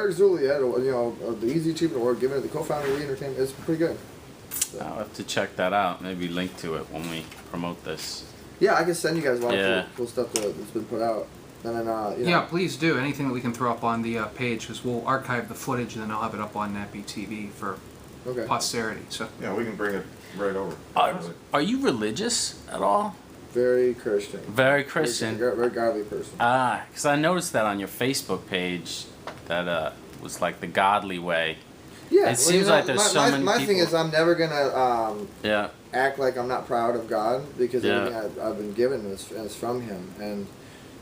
Eric Zuley had the Easy Achievement Award given to the co-founder of the entertainment. It's pretty good. So. I'll have to check that out. Maybe link to it when we promote this. Yeah, I can send you guys a lot of cool stuff that's been put out. And then, Yeah, please do. Anything that we can throw up on the page, because we'll archive the footage and then I'll have it up on Nappy TV for posterity. So. Yeah, we can bring it right over. Are you religious at all? Very Christian. Very Christian. Very godly person. Because I noticed that on your Facebook page that was like the godly way. Yeah, it seems like there's so many my people. thing is I'm never gonna act like I'm not proud of God, because everything I've been given is from Him, and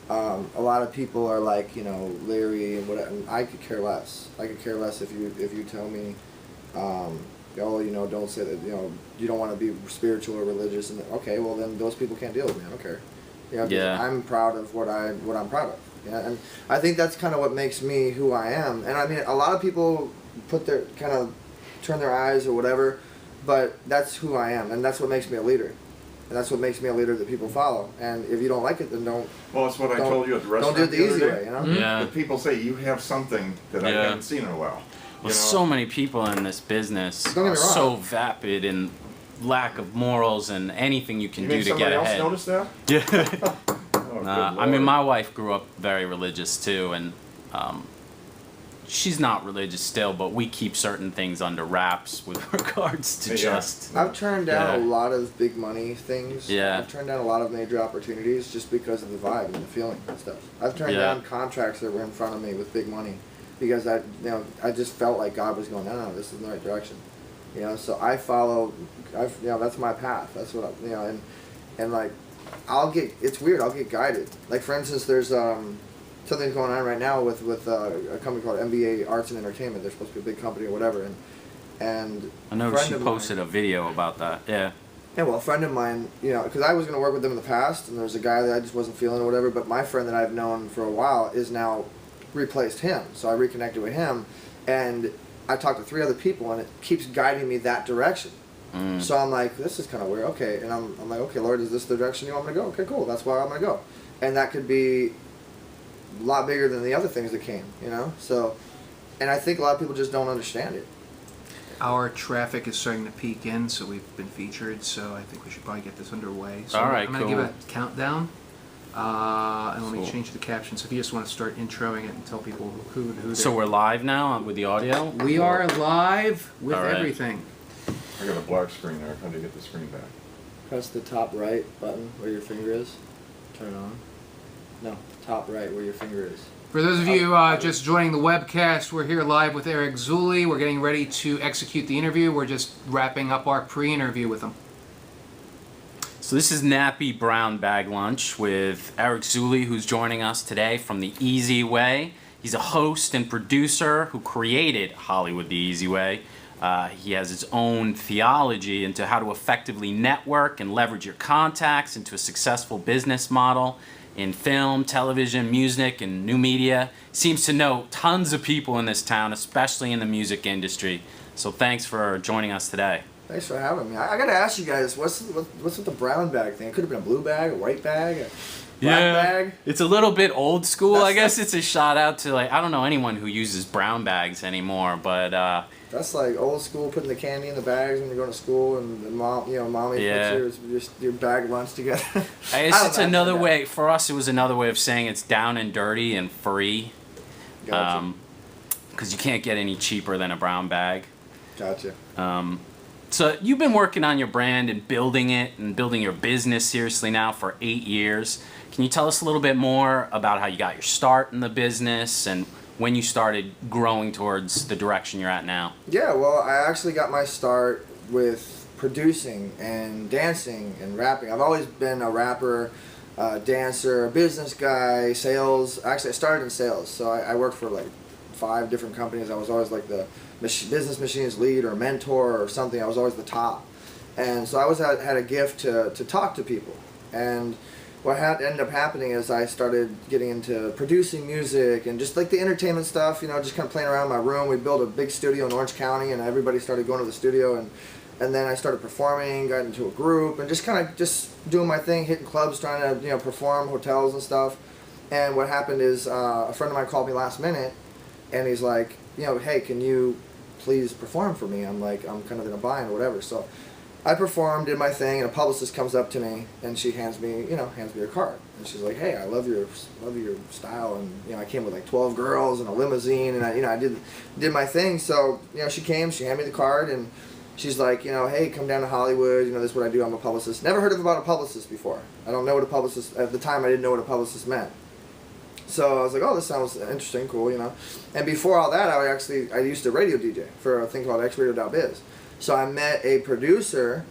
a lot of people are like, leery and whatever. And I could care less. I could care less if you tell me, don't say that, you don't want to be spiritual or religious, and okay, well then those people can't deal with me. I don't care. I'm proud of what I'm proud of. Yeah, and I think that's kind of what makes me who I am. And I mean, a lot of people turn their eyes or whatever, but that's who I am, and that's what makes me a leader. And that's what makes me a leader that people follow. And if you don't like it, then don't. Well, that's what I told you at the restaurant. Don't do it the easy way, Yeah. But people say you have something that I haven't seen in a while. Well, so many people in this business are so vapid in lack of morals and anything you can do to get ahead. Somebody else noticed that? Yeah. I mean, my wife grew up very religious too, and she's not religious still, but we keep certain things under wraps with regards to just... I've turned down a lot of big money things. Yeah. I've turned down a lot of major opportunities just because of the vibe and the feeling and stuff. I've turned down contracts that were in front of me with big money because I just felt like God was going, no, this is the right direction. So I follow, that's my path. That's what and like, it's weird, I'll get guided. Like, for instance, there's something going on right now with a company called MBA Arts and Entertainment. They're supposed to be a big company or whatever, and I noticed you posted a video about that. Yeah. Yeah, well, a friend of mine, because I was going to work with them in the past, and there was a guy that I just wasn't feeling or whatever, but my friend that I've known for a while is now replaced him. So I reconnected with him, and I talked to 3 other people, and it keeps guiding me that direction. So I'm like, this is kind of weird. Okay, and I'm like, okay, Lord, is this the direction you want me to go? Okay, cool. That's where I'm going to go, and that could be a lot bigger than the other things that came, So, and I think a lot of people just don't understand it. Our traffic is starting to peak in, so we've been featured. So I think we should probably get this underway. So all right, I'm going to give a countdown, and let me change the caption. So if you just want to start introing it and tell people who. So we're live now with the audio. We are live with everything. I got a black screen there. How do you get the screen back? Press the top right button where your finger is. Turn it on. No, top right where your finger is. For those of you just joining the webcast, we're here live with Eric Zuley. We're getting ready to execute the interview. We're just wrapping up our pre-interview with him. So this is Nappy Brown Bag Lunch with Eric Zuley, who's joining us today from The Easy Way. He's a host and producer who created Hollywood The Easy Way. He has his own theology into how to effectively network and leverage your contacts into a successful business model in film, television, music, and new media. Seems to know tons of people in this town, especially in the music industry. So thanks for joining us today. Thanks for having me. I got to ask you guys, what's with the brown bag thing? It could have been a blue bag, a white bag, a black bag. It's a little bit old school. I guess it's a shout out to, like, I don't know anyone who uses brown bags anymore, but that's like old school, putting the candy in the bags when you're going to school, and mommy puts your bag lunch together. It's another way for us. It was another way of saying it's down and dirty and free. Gotcha. Because you can't get any cheaper than a brown bag. Gotcha. So you've been working on your brand and building it and building your business seriously now for 8 years. Can you tell us a little bit more about how you got your start in the business and when you started growing towards the direction you're at now? Yeah, well, I actually got my start with producing and dancing and rapping. I've always been a rapper, dancer, business guy, sales. Actually, I started in sales, so I worked for like 5 different companies. I was always like the business machines lead or mentor or something. I was always the top. And so I always had a gift to talk to people. And what ended up happening is I started getting into producing music and just like the entertainment stuff, just kind of playing around in my room. We built a big studio in Orange County, and everybody started going to the studio, and then I started performing, got into a group, and just kind of just doing my thing, hitting clubs, trying to perform, hotels and stuff. And what happened is a friend of mine called me last minute and he's like, hey, can you please perform for me? I'm like, I'm kind of in a bind or whatever. So I performed, did my thing, and a publicist comes up to me and she hands me a card, and she's like, hey, I love your style, and I came with like 12 girls and a limousine, and I did my thing. So she came, she handed me the card, and she's like, hey, come down to Hollywood. This is what I do. I'm a publicist. Never heard about a publicist before. I don't know what a publicist, at the time I didn't know what a publicist meant. So I was like, oh, this sounds interesting, cool, And before all that, I used to radio DJ for a thing called xradio.biz. So I met a producer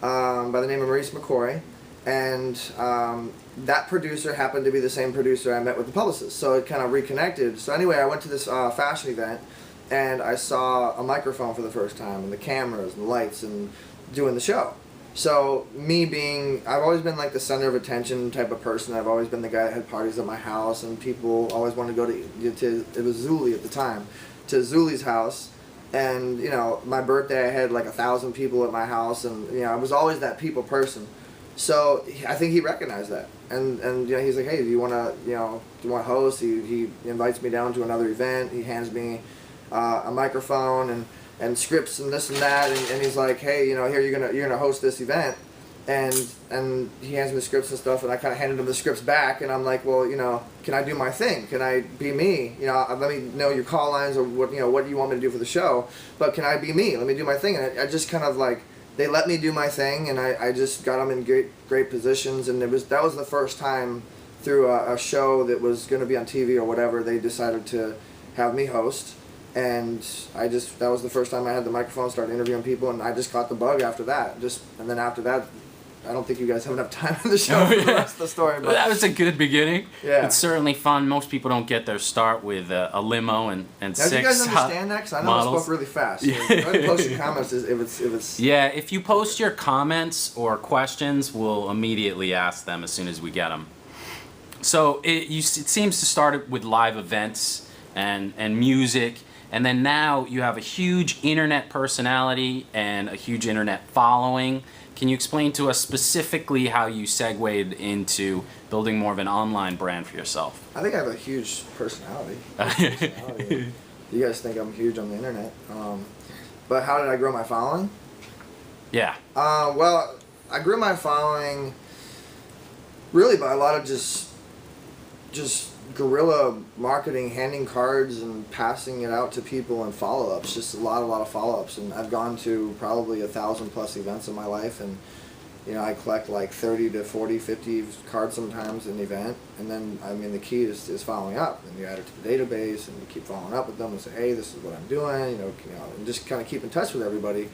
by the name of Maurice McCoy, and that producer happened to be the same producer I met with the publicist. So it kind of reconnected. So anyway, I went to this fashion event, and I saw a microphone for the first time, and the cameras and the lights, and doing the show. So me I've always been like the center of attention type of person. I've always been the guy that had parties at my house, and people always wanted to go to it was Zuley at the time, to Zuley's house. And my birthday, I had like 1,000 people at my house, and I was always that people person. So I think he recognized that, and he's like, hey, do you want to host? He invites me down to another event. He hands me a microphone and scripts and this and that, and he's like, hey, here you're gonna host this event, and he hands me the scripts and stuff, and I kind of handed him the scripts back, and I'm like, well, can I do my thing? Can I be me? Let me know your call lines, or what what do you want me to do for the show, but can I be me? Let me do my thing. And I just kind of like, they let me do my thing, and I just got them in great positions, and that was the first time through a show that was going to be on TV or whatever, they decided to have me host. And that was the first time I had the microphone, started interviewing people, and I just caught the bug after that. And then after that, I don't think you guys have enough time in the show for the rest of the story. But that was a good beginning. Yeah. It's certainly fun. Most people don't get their start with a limo and now, 6 do you guys understand that? Because I know I spoke really fast. So go ahead and post your comments if it's... Yeah, if you post your comments or questions, we'll immediately ask them as soon as we get them. So it seems to start with live events and music. And then now you have a huge internet personality and a huge internet following. Can you explain to us specifically how you segued into building more of an online brand for yourself? I think I have a huge personality. You guys think I'm huge on the internet. But how did I grow my following? Yeah. Well, I grew my following really by a lot of just guerrilla marketing, handing cards and passing it out to people, and follow-ups, just a lot of follow-ups. And I've gone to probably 1,000 plus events in my life, and I collect like 30 to 40, 50 cards sometimes in an event. And then the key is following up, and you add it to the database, and you keep following up with them and say, hey, this is what I'm doing, and just kind of keep in touch with everybody.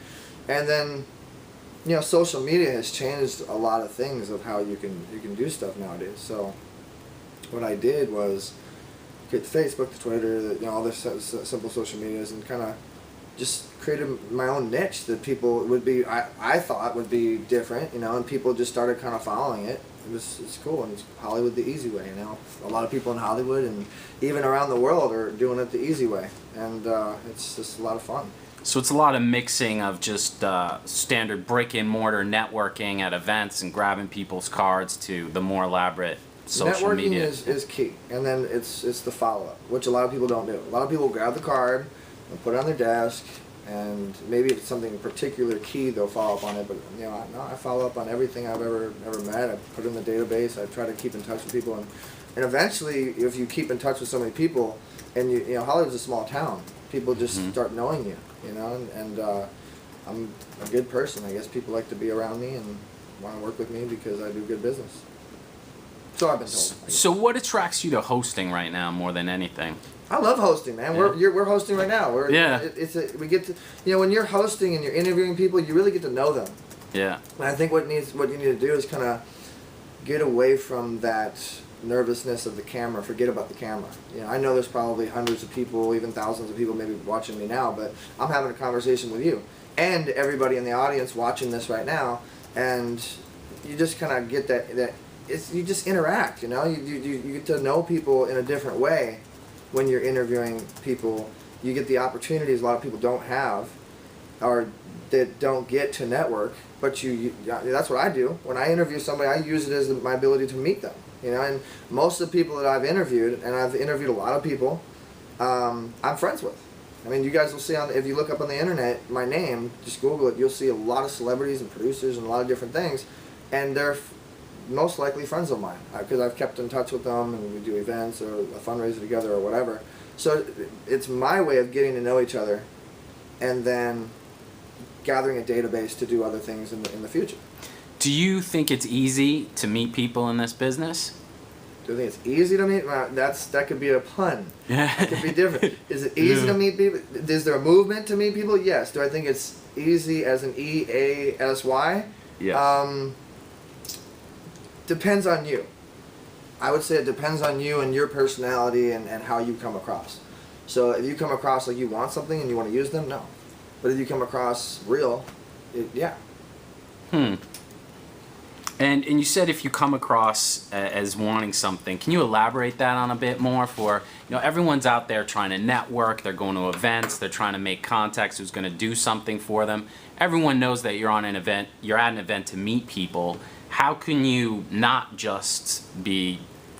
And then social media has changed a lot of things of how you can do stuff nowadays. So what I did was get to Facebook, to Twitter, all the simple social medias, and kind of just created my own niche that people would be, I thought would be different, and people just started kind of following it. It's cool, and it's Hollywood the easy way, A lot of people in Hollywood and even around the world are doing it the easy way, and it's just a lot of fun. So it's a lot of mixing of just standard brick-and-mortar networking at events and grabbing people's cards to the more elaborate social networking media. is key, and then it's the follow-up, which a lot of people don't do. A lot of people grab the card and put it on their desk, and maybe if it's something particular key, they'll follow up on it. But I follow up on everything I've ever met. I put it in the database. I try to keep in touch with people, and eventually, if you keep in touch with so many people, and Hollywood's a small town, people just start knowing you, and I'm a good person. I guess people like to be around me and want to work with me because I do good business. So I've been told. So what attracts you to hosting right now more than anything? I love hosting, man. Yeah. We're hosting right now. We get to when you're hosting and you're interviewing people, you really get to know them. Yeah. And I think what you need to do is kind of get away from that nervousness of the camera. Forget about the camera. I know there's probably hundreds of people, even thousands of people maybe watching me now, but I'm having a conversation with you and everybody in the audience watching this right now, and you just kind of get that. You just interact, you get to know people in a different way when you're interviewing people. You get the opportunities a lot of people don't have, or that don't get to network. But that's what I do. When I interview somebody, I use it as my ability to meet them. And most of the people that I've interviewed, and I've interviewed a lot of people, I'm friends with. I mean, you guys will see if you look up on the internet my name, just Google it, you'll see a lot of celebrities and producers and a lot of different things, and they're most likely friends of mine because I've kept in touch with them and we do events or a fundraiser together or whatever. So it's my way of getting to know each other, and then gathering a database to do other things in the future. Do you think it's easy to meet people in this business? Do you think it's easy to meet? Well, that could be a pun. Yeah. It could be different. Is it easy to meet people? Is there a movement to meet people? Yes. Do I think it's easy as an EASY? Yes. Depends on you. I would say it depends on you and your personality and how you come across. So if you come across like you want something and you want to use them, no. But if you come across real, yeah. And you said if you come across as wanting something, can you elaborate that on a bit more? For everyone's out there trying to network, they're going to events, they're trying to make contacts who's going to do something for them. Everyone knows that you're at an event to meet people. How can you not just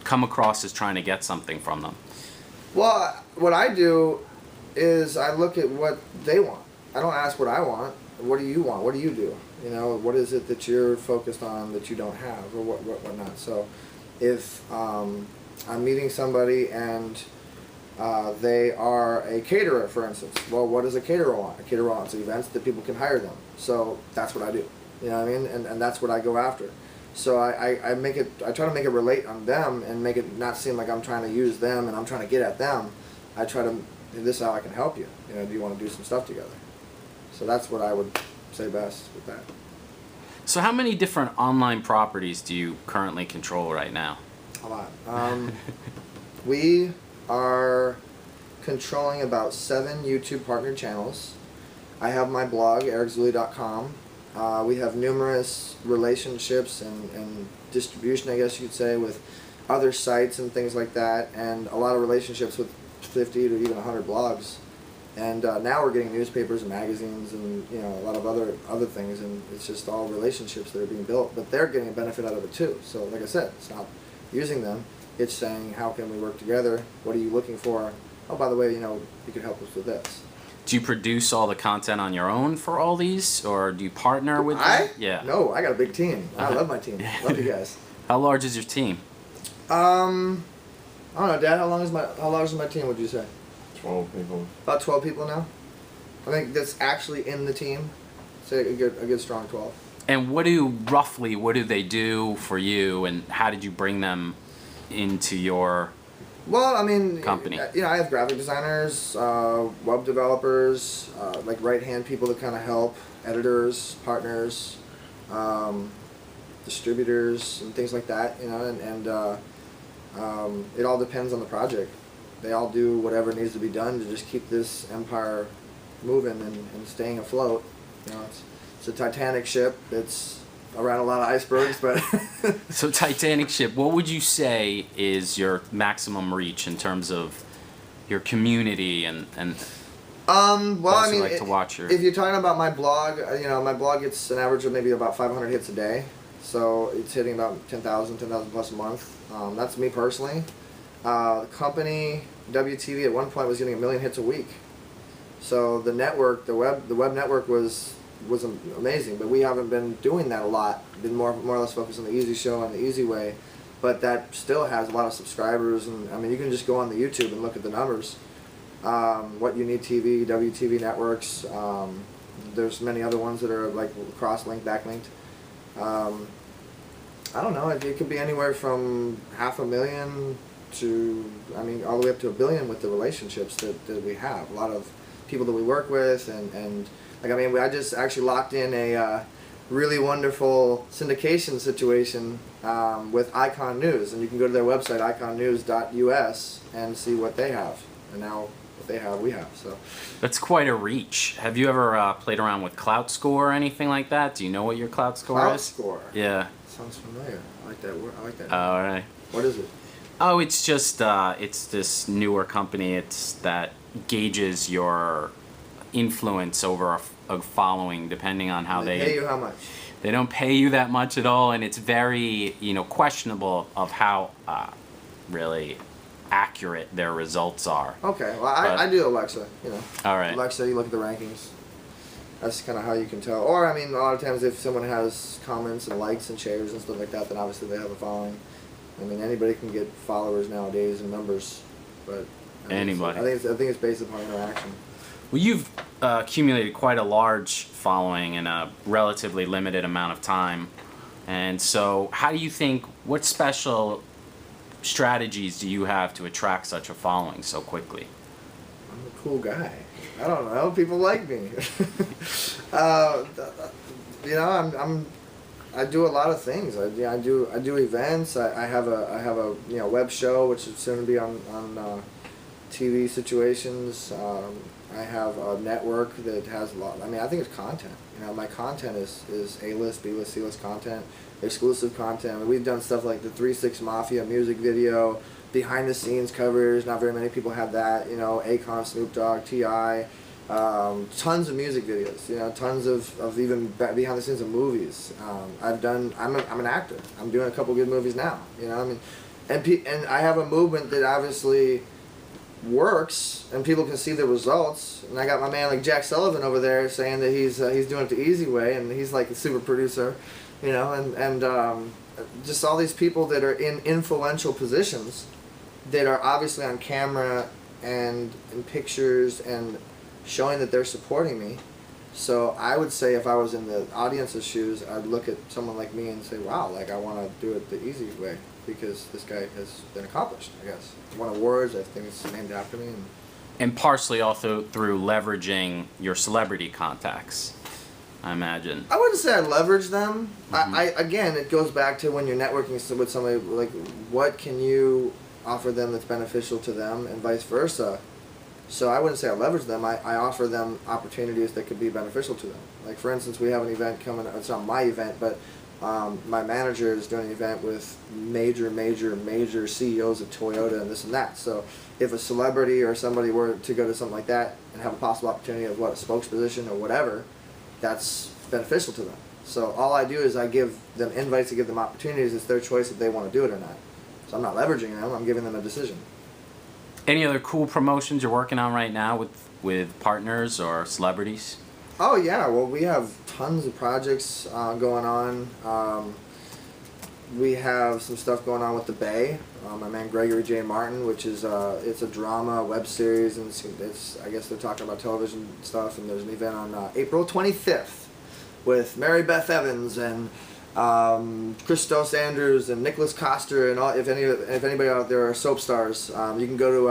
come across as trying to get something from them? Well, what I do is I look at what they want. I don't ask what I want. What do you want? What do you do? What is it that you're focused on that you don't have, or what not? So, if I'm meeting somebody and they are a caterer, for instance, well, what does a caterer want? A caterer wants events that people can hire them. So that's what I do. You know what I mean? And that's what I go after. So I try to make it relate on them and make it not seem like I'm trying to use them and I'm trying to get at them. I try to, this is how I can help you. Do you want to do some stuff together? So that's what I would say best with that. So how many different online properties do you currently control right now? A lot. We are controlling about 7 YouTube partner channels. I have my blog, ericzuley.com. We have numerous relationships and distribution, I guess you could say, with other sites and things like that, and a lot of relationships with 50 to even 100 blogs. And now we're getting newspapers and magazines and a lot of other things, and it's just all relationships that are being built. But they're getting a benefit out of it too. So like I said, it's not using them. It's saying, how can we work together? What are you looking for? Oh, by the way, you could help us with this. Do you produce all the content on your own for all these, or do you partner with them? Yeah. No, I got a big team. I love my team. Love you guys. How large is your team? I don't know, Dad. How large is my team? Would you say? 12 people. About 12 people now. I think that's actually in the team. Say a good strong 12. And what do they do for you, and how did you bring them into your company? I have graphic designers, web developers, like right-hand people that kind of help, editors, partners, distributors, and things like that. And it all depends on the project. They all do whatever needs to be done to just keep this empire moving and staying afloat. It's a Titanic ship. It's around a lot of icebergs, but So Titanic ship, what would you say is your maximum reach in terms of your community and like to watch if you're talking about my blog, my blog gets an average of maybe about 500 hits a day, so it's hitting about 10,000 plus a month. That's me personally. The company WTV at one point was getting 1 million hits a week, so the network, the web network was amazing, but we haven't been doing that a lot. Been more or less focused on the easy show and the easy way, but that still has a lot of subscribers. And you can just go on the YouTube and look at the numbers. What You Need TV, WTV networks. There's many other ones that are like cross-linked, backlinked. I don't know. It could be anywhere from 500,000 to all the way up to 1 billion with the relationships that we have. A lot of people that we work with and. I just actually locked in a really wonderful syndication situation with Icon News, and you can go to their website, iconnews.us, and see what they have. And now what they have, we have. So that's quite a reach. Have you ever played around with Clout Score or anything like that? Do you know what your Clout Score is? Clout Score? Yeah. Sounds familiar. I like that word. I like that. All right. What is it? Oh, it's just it's this newer company. That gauges your influence over a following depending on how they pay you how much. They don't pay you that much at all, and it's very questionable of how really accurate their results are. Okay, well, I do Alexa, you know. All right. Alexa, you look at the rankings. That's kind of how you can tell. Or, I mean, a lot of times if someone has comments and likes and shares and stuff like that, then obviously they have a following. I mean, anybody can get followers nowadays and numbers, but Anybody. I think it's based upon interaction. Well, you've accumulated quite a large following in a relatively limited amount of time. And so, how do you think, what special strategies do you have to attract such a following so quickly? I'm a cool guy. I don't know. People like me. You know, I do a lot of things. I do events. I have a you know, web show, which is soon to be on TV situations. I have a network that has a lot. I mean, I think it's content. You know, my content is A-list, B-list, C-list content, exclusive content. I mean, we've done stuff like the 3-6 Mafia music video, behind the scenes covers. Not very many people have that. You know, Akon, Snoop Dogg, T.I., tons of music videos. You know, tons of even behind the scenes of movies. I'm an actor. I'm doing a couple good movies now. You know, I mean, and I have a movement that obviously works and people can see the results, and I got my man like Jack Sullivan over there saying that he's doing it the easy way, and he's like a super producer, you know, and just all these people that are in influential positions that are obviously on camera and in pictures and showing that they're supporting me. So I would say if I was in the audience's shoes, I'd look at someone like me and say, wow, like I want to do it the easy way, because this guy has been accomplished, I guess. He won awards, I think it's named after me. And partially also through leveraging your celebrity contacts, I imagine. I wouldn't say I leverage them. Mm-hmm. Again, it goes back to when you're networking with somebody, like what can you offer them that's beneficial to them and vice versa. So I wouldn't say I leverage them. I offer them opportunities that could be beneficial to them. Like for instance, we have an event coming. It's not my event, but my manager is doing an event with major CEOs of Toyota and this and that. So if a celebrity or somebody were to go to something like that and have a possible opportunity of a spokesposition or whatever, that's beneficial to them. So all I do is I give them invites to give them opportunities. It's their choice if they want to do it or not. So I'm not leveraging them. I'm giving them a decision. Any other cool promotions you're working on right now with partners or celebrities? Oh yeah, well we have tons of projects going on. We have some stuff going on with the Bay. My man Gregory J. Martin, which is it's a drama web series, and it's I guess they're talking about television stuff. And there's an event on April 25th with Mary Beth Evans and Christos Andrews and Nicholas Coster and all. If anybody out there are soap stars, you can go to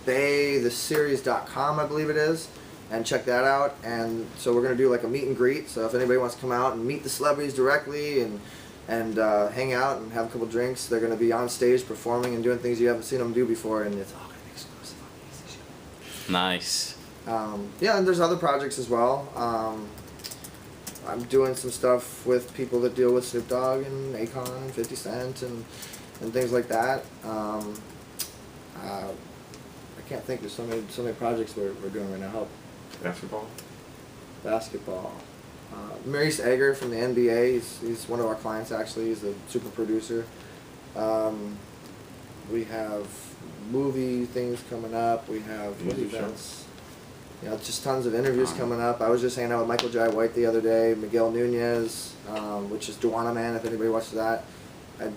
theseries.com, I believe it is, and check that out. And so we're gonna do like a meet and greet. So if anybody wants to come out and meet the celebrities directly and hang out and have a couple drinks, they're gonna be on stage performing and doing things you haven't seen them do before, and it's all gonna be exclusive on the Easy Show. Nice. Yeah, and there's other projects as well. I'm doing some stuff with people that deal with Snoop Dogg and Akon and 50 Cent and things like that. I can't think. There's so many projects we're doing right now. Help. Basketball. Maurice Egger from the NBA. He's one of our clients actually. He's a super producer. We have movie things coming up. We have events. You know, just tons of interviews coming up. I was just hanging out with Michael Jai White the other day, Miguel Nunez, which is Duana Man, if anybody watches that. I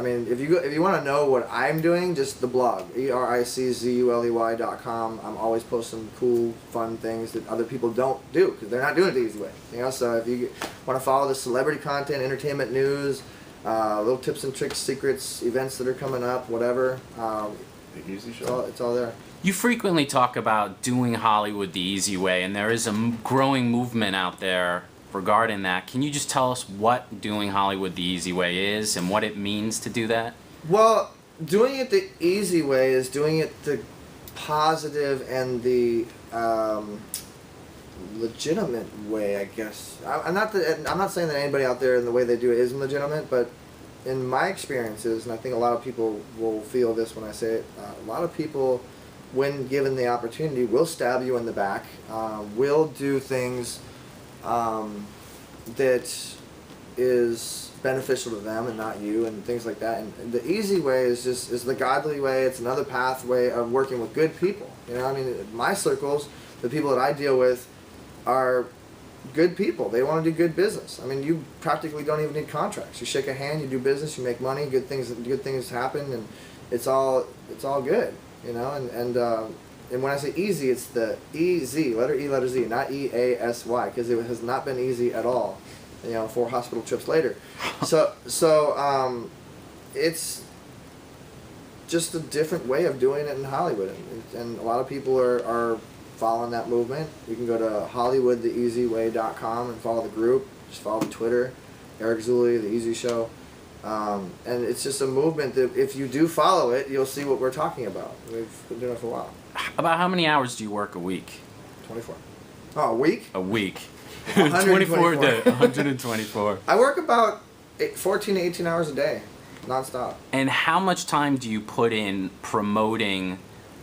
mean, if you want to know what I'm doing, just the blog, ericzuley.com. I'm always posting cool, fun things that other people don't do, because they're not doing it the easy way. You know, so if you want to follow the celebrity content, entertainment news, little tips and tricks, secrets, events that are coming up, whatever, The Easy Show. it's all there. You frequently talk about doing Hollywood the easy way, and there is a growing movement out there regarding that. Can you just tell us what doing Hollywood the easy way is and what it means to do that? Well, doing it the easy way is doing it the positive and the legitimate way, I guess. I'm not saying that anybody out there in the way they do it isn't legitimate, but in my experiences, and I think a lot of people will feel this when I say it, a lot of people, when given the opportunity, will stab you in the back, will do things that is beneficial to them and not you, and things like that. And the easy way is the godly way. It's another pathway of working with good people. You know, I mean, my circles, the people that I deal with, are good people. They want to do good business. I mean, you practically don't even need contracts. You shake a hand, you do business, you make money, good things happen, and it's all good. You know, and when I say easy, it's the E-Z, letter E, letter Z, not E-A-S-Y, because it has not been easy at all. You know, 4 hospital trips later. So it's just a different way of doing it in Hollywood, and a lot of people are following that movement. You can go to HollywoodTheEasyWay.com and follow the group. Just follow the Twitter, Eric Zuley, The Easy Show. And it's just a movement that if you do follow it, you'll see what we're talking about. We've been doing it for a while. About how many hours do you work a week? 24. Oh, a week? A week. 124. 24 to 124. I work about 14 to 18 hours a day, nonstop. And how much time do you put in promoting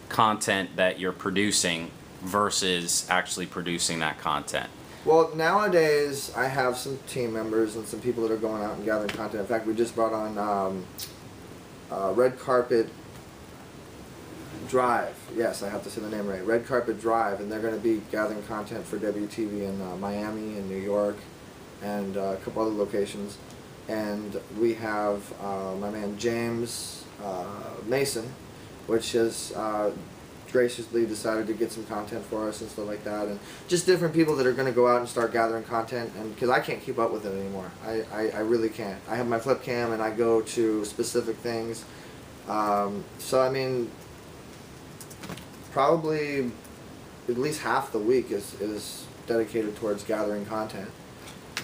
content that you're producing versus actually producing that content? Well, nowadays I have some team members and some people that are going out and gathering content. In fact, we just brought on Red Carpet Drive. Yes, I have to say the name right. Red Carpet Drive, and they're going to be gathering content for WTV in Miami and New York and a couple other locations. And we have my man James Mason, which has graciously decided to get some content for us and stuff like that, and just different people that are going to go out and start gathering content, and because I can't keep up with it anymore. I really can't. I have my flip cam and I go to specific things. So I mean, probably at least half the week is dedicated towards gathering content.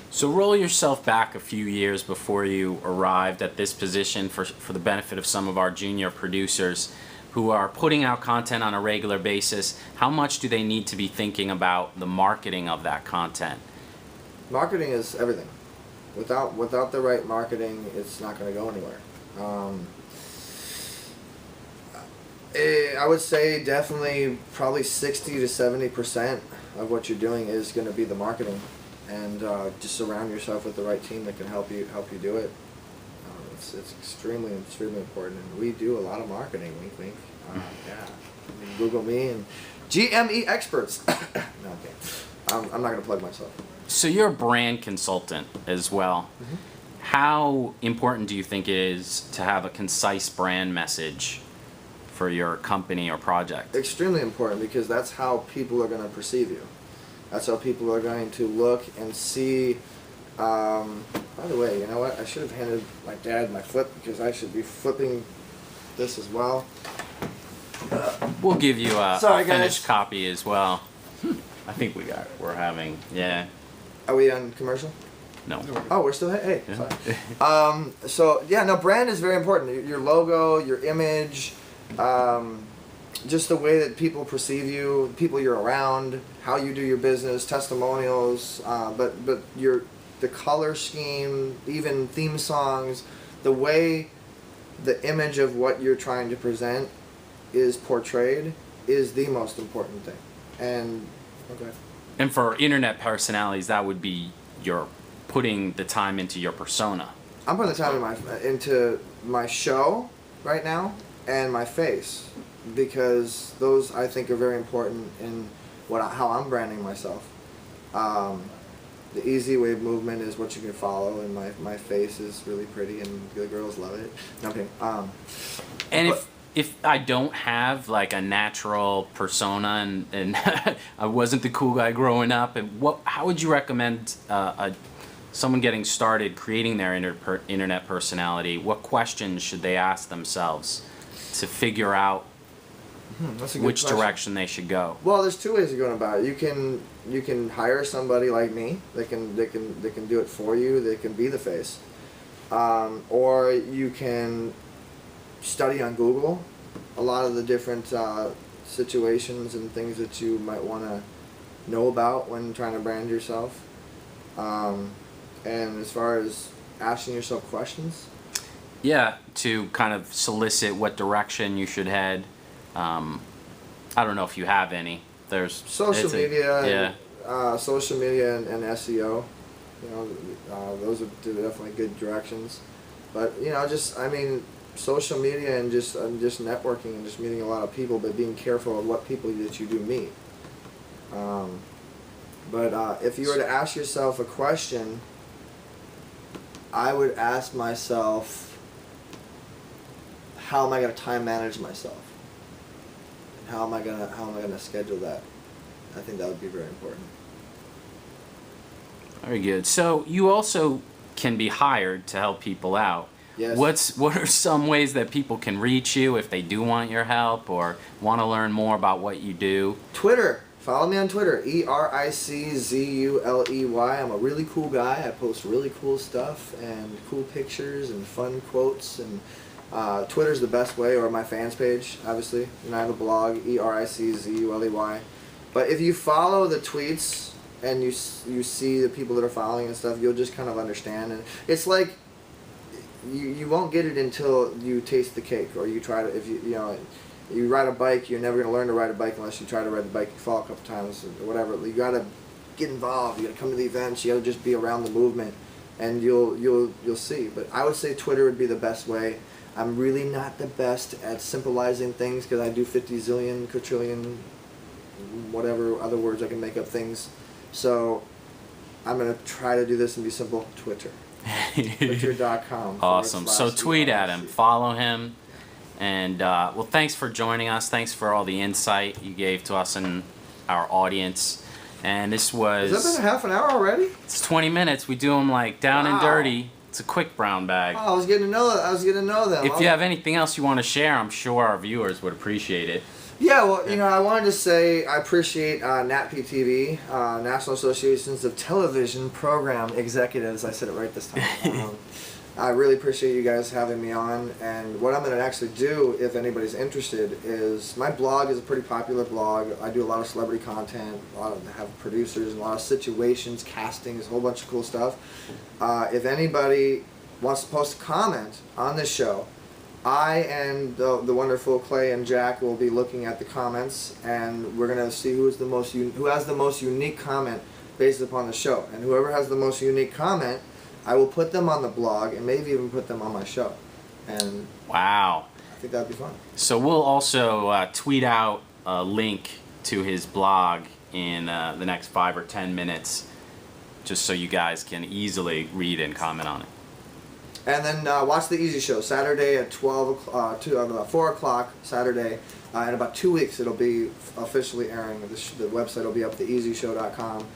So roll yourself back a few years before you arrived at this position for the benefit of some of our junior producers who are putting out content on a regular basis. How much do they need to be thinking about the marketing of that content? Marketing is everything. Without the right marketing, it's not going to go anywhere. I would say definitely probably 60 to 70% of what you're doing is going to be the marketing, and just surround yourself with the right team that can help you do it. It's extremely important, and we do a lot of marketing. Wink, wink. Yeah, I mean, Google me and GME experts. No, okay. I'm not going to plug myself. So you're a brand consultant as well. Mm-hmm. How important do you think it is to have a concise brand message for your company or project? Extremely important, because that's how people are going to perceive you. That's how people are going to look and see. By the way, you know what? I should have handed my dad my flip, because I should be flipping this as well. We'll give you a Sorry, finished guys. copy as well. I think we're having, yeah. Are we on commercial? No. Oh, we're still, hey, Yeah. sorry. So yeah, no, brand is very important. Your logo, your image, just the way that people perceive you, people you're around, how you do your business, testimonials, but the color scheme, even theme songs, the way the image of what you're trying to present is portrayed is the most important thing. And okay. And for internet personalities, that would be you're putting the time into your persona. I'm putting the time into my show right now and my face, because those I think are very important in how I'm branding myself. The Easy Wave movement is what you can follow, and my face is really pretty, and the girls love it. Okay. And if I don't have like a natural persona and I wasn't the cool guy growing up, and how would you recommend someone getting started creating their internet personality? What questions should they ask themselves to figure out That's a good which question. direction they should go? Well, there's two ways of going about it. You can hire somebody like me that can do it for you. They can be the face, or you can study on Google a lot of the different situations and things that you might want to know about when trying to brand yourself. And as far as asking yourself questions, Yeah, to kind of solicit what direction you should head. I don't know if you have any. There's social media, yeah. social media and SEO. You know, those are definitely good directions. But you know, social media and just networking and just meeting a lot of people, but being careful of what people that you do meet. But if you were to ask yourself a question, I would ask myself, how am I going to time manage myself? How am I gonna schedule that? I think that would be very important. Very good. So you also can be hired to help people out. Yes. What are some ways that people can reach you if they do want your help or want to learn more about what you do? Twitter. Follow me on Twitter. ERICZULEY. I'm a really cool guy. I post really cool stuff and cool pictures and fun quotes. And Twitter's the best way, or my fans page, obviously. And I have a blog, ERICZULEY. But if you follow the tweets and you see the people that are following and stuff, you'll just kind of understand. And it's like you won't get it until you taste the cake, or you try to. If you ride a bike, you're never going to learn to ride a bike unless you try to ride the bike. You fall a couple times or whatever. You got to get involved. You got to come to the events. You got to just be around the movement, and you'll see. But I would say Twitter would be the best way. I'm really not the best at symbolizing things because I do 50 zillion, quadrillion, whatever other words I can make up things. So I'm going to try to do this and be simple. Twitter. Twitter.com. Awesome. So tweet at him. Follow him. And, well, thanks for joining us. Thanks for all the insight you gave to us and our audience. And this was... Has that been a half an hour already? It's 20 minutes. We do them, like, down and dirty. It's a quick brown bag. Oh, I was getting to know them. If you have anything else you want to share, I'm sure our viewers would appreciate it. Yeah, well, I wanted to say I appreciate NATP TV, National Associations of Television Program Executives. I said it right this time. I really appreciate you guys having me on, and what I'm going to actually do, if anybody's interested, is my blog is a pretty popular blog. I do a lot of celebrity content, have producers, a lot of situations, castings, a whole bunch of cool stuff. If anybody wants to post a comment on this show, I and the wonderful Clay and Jack will be looking at the comments, and we're going to see who has the most unique comment based upon the show. And whoever has the most unique comment, I will put them on the blog and maybe even put them on my show. And wow. I think that'd be fun. So we'll also tweet out a link to his blog in the next 5 or 10 minutes, just so you guys can easily read and comment on it. And then watch The Easy Show, Saturday at 4 o'clock Saturday. In about 2 weeks it'll be officially airing. The website will be up, theeasyshow.com.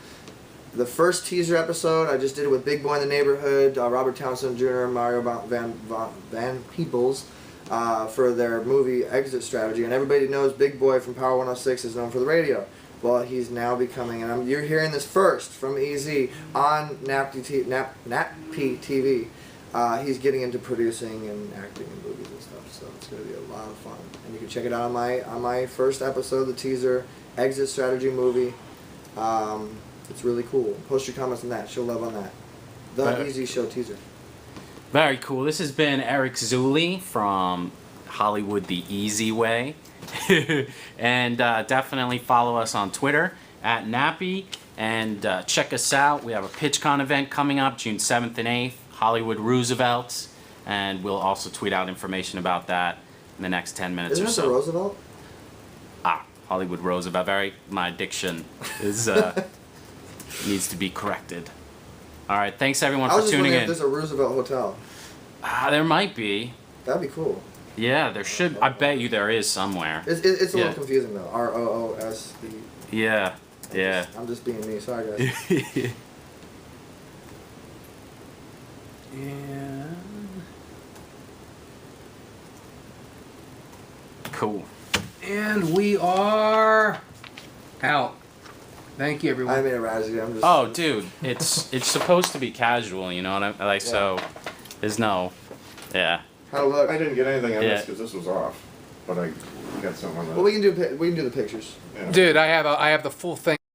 The first teaser episode, I just did it with Big Boy in the Neighborhood, Robert Townsend Jr., and Mario Van Peebles for their movie Exit Strategy. And everybody knows Big Boy from Power 106 is known for the radio. Well, he's now becoming, and you're hearing this first from EZ on NATP TV. He's getting into producing and acting in movies and stuff, so it's going to be a lot of fun. And you can check it out on my first episode, the teaser, Exit Strategy movie. It's really cool. Post your comments on that. Show love on that. The Easy Show teaser. Very cool. This has been Eric Zuley from Hollywood the Easy Way. And definitely follow us on Twitter at Nappy. And check us out. We have a PitchCon event coming up June 7th and 8th, Hollywood Roosevelt. And we'll also tweet out information about that in the next 10 minutes or so. Isn't it the Roosevelt? Hollywood Roosevelt. My addiction is... needs to be corrected. All right, thanks everyone for tuning in. If there's a Roosevelt Hotel. There might be. That'd be cool. Yeah, there should. I bet you there is somewhere. It's a little confusing though. ROOSV. Yeah, yeah. I'm just being me. Sorry guys. Yeah. Cool. And we are out. Thank you, everyone. I mean, Razzie, I'm just... Oh, dude, it's supposed to be casual, you know what I like? Yeah. So, there's no, yeah. How to look? I didn't get anything on this because this was off, but I got something on that. Well, we can do the pictures. Yeah. Dude, I have the full thing.